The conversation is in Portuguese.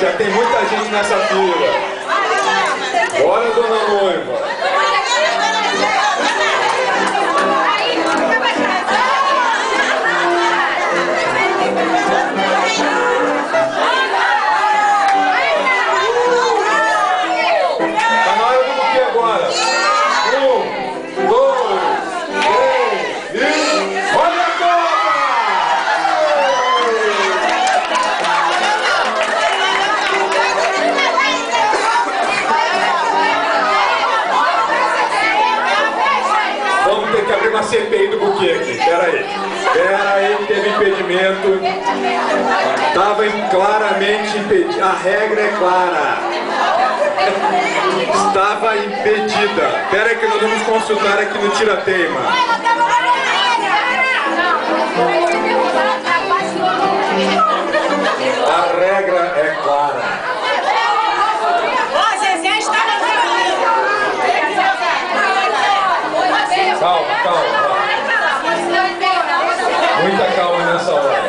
Já tem muita gente nessa fila. Bora, dona noiva. Tá na hora do buquê agora. 1, 2, 3 e... Olha a copa! Vamos ter que abrir uma CPI do buquê aqui. Pera aí, teve impedimento. Estava claramente impedido. A regra é clara. Estava impedida. Pera aí que nós vamos consultar aqui no Tira-Teima. A regra é clara. Calma, calma. Muita calma nessa hora.